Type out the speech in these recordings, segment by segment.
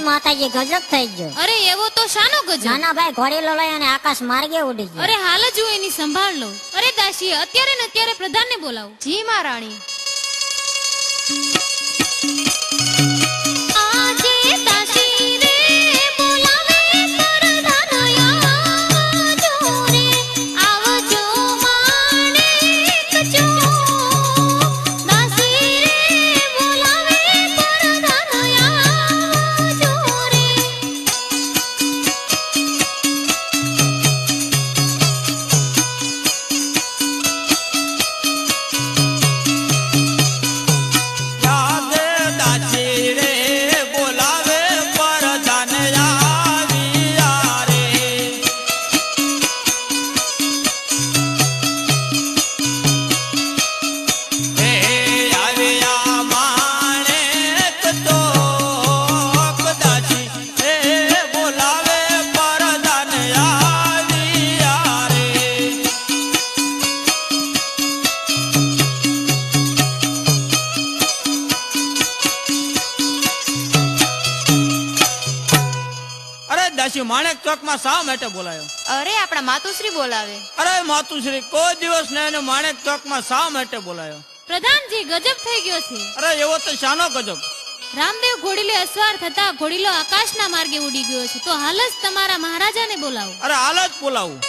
માતાજી ગજબ થઈ ગયો. અરે એવો તો શાનો ગજબ? નાના ભાઈ ઘોડીલો લઈ અને આકાશ માર્ગે ઉડી ગયો. અરે હાલ જ હું એની સંભાળ લઉં. અરે દાસી, અત્યારે ને અત્યારે પ્રધાનને બોલાવો. જી મહારાણી. માણેક ચોક માં શા માટે બોલાયો? અરે આપણા માતુશ્રી બોલાવે. અરે માતુશ્રી, કોઈ દિવસ ને એને માણેક ચોક માં શા માટે બોલાયો? પ્રધાનજી, ગજબ થઈ ગયો છે. અરે એવો તો શાનો ગજબ? રામદેવ ઘોડીલે અસવાર થતા ઘોડીલો આકાશના માર્ગે ઉડી ગયો છે. તો હાલ જ તમારા મહારાજાને બોલાવો. અરે હાલ જ બોલાવું.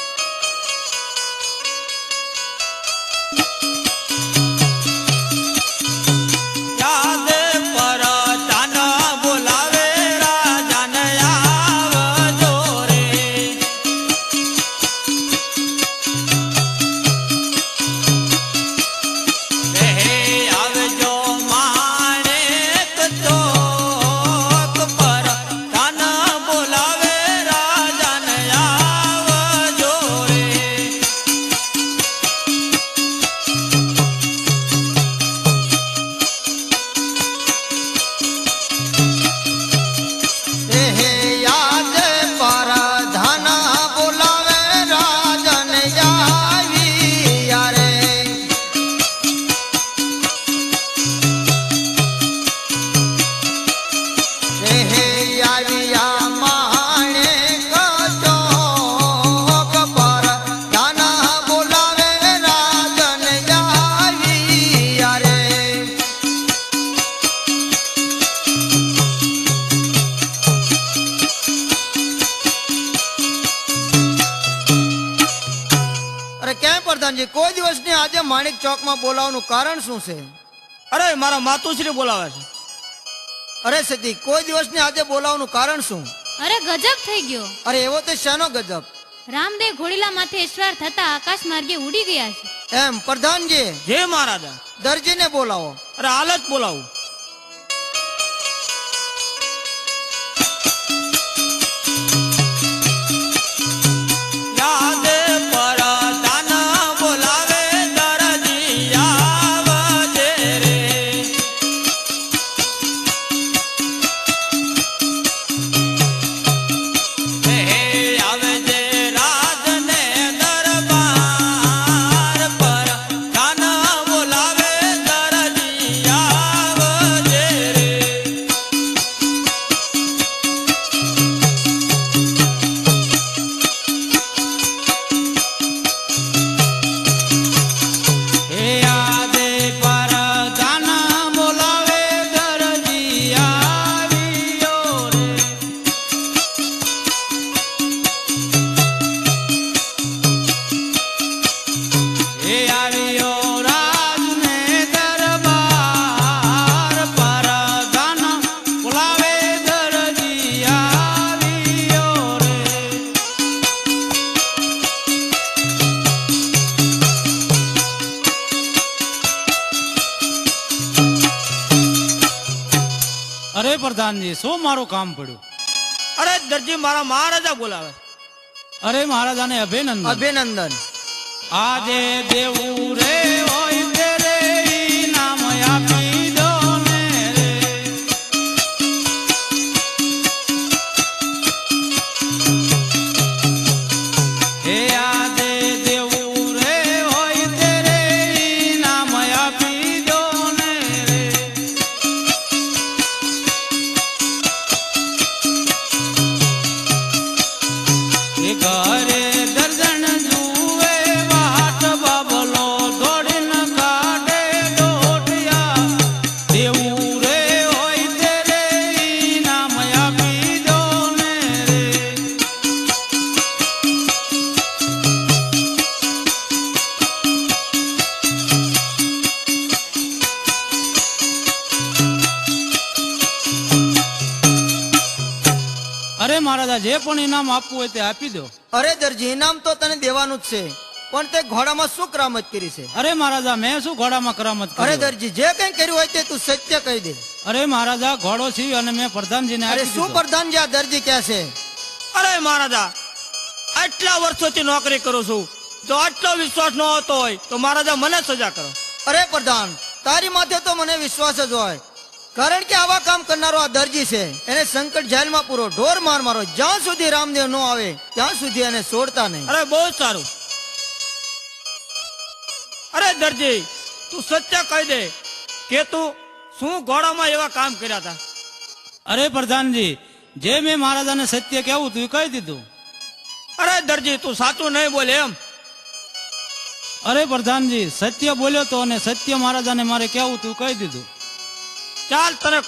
કોઈ દિવસ ની આજે માણેક ચોક માં બોલાવવાનું કારણ શું છે? અરે મારા માતુશ્રી બોલાવે છે. અરે સતી, કોઈ દિવસ ની આજે બોલાવવાનું કારણ શું? અરે ગજબ થઈ ગયો. અરે એવો તો શાનો ગજબ? રામદેવ ઘોડીલા માથે અસવાર થતા આકાશ માર્ગે ઉડી ગયા છે. એમ પ્રધાનજી? જય મહારાજા. દરજીને બોલાવો. અરે હાલ જ બોલાવું. અરે પ્રધાનજી, શું મારું કામ પડ્યું? અરે દરજી, મારા મહારાજા બોલાવે. અરે મહારાજાને અભિનંદન. અભિનંદન. આજે દેવું રે હોય તેરે નામ આપી દો ને રે. હે આજે દેવું રે હોય તેરે નામ આપી દો ને રે. અરે મહારાજા, જે પણ ઇનામ આપવું હોય તે આપી દો. અરે દરજી, ઇનામ તો તને દેવાનું જ છે, પણ તે ઘોડામાં શું કરામત કરી છે? અરે મહારાજા, મેં શું ઘોડામાં કરામત અરે કરી? દરજી, જે કઈ કર્યું હોય તે તું સત્ય કહી દે. અરે મહારાજા, ઘોડો સીવી અને મેં પ્રધાનજીને અરે આપી શું દીધો. પ્રધાનજી, આ દરજી ક્યાં છે? અરે મહારાજા, આટલા વર્ષોથી નોકરી કરું છું, જો આટલો વિશ્વાસ ન હોતો હોય તો મહારાજા મને સજા કરો. અરે પ્રધાન, તારી માથે તો મને વિશ્વાસ જ હોય, કારણ કે આવા કામ કરનારો આ દરજી છે. એને સંકટ જેલમાં પૂરો, ઢોર માર મારો, જ્યાં સુધી રામદેવ ન આવે ત્યાં સુધી એને છોડતા નહીં. અરે બહુ જ સારું. અરે દરજી, તું સત્ય કહી દે કે તું શું ઘોડામાં એવા કામ કર્યા હતા? અરે પ્રધાનજી, જે મેં મહારાજાને સત્ય કહેવું તું એ કહી દીધું. અરે દરજી, તું સાચું નહીં બોલે એમ? અરે પ્રધાનજી, સત્ય બોલ્યો તો અને સત્ય મહારાજાને મારે કહેવું તું કહી દીધું. ચાલ, તને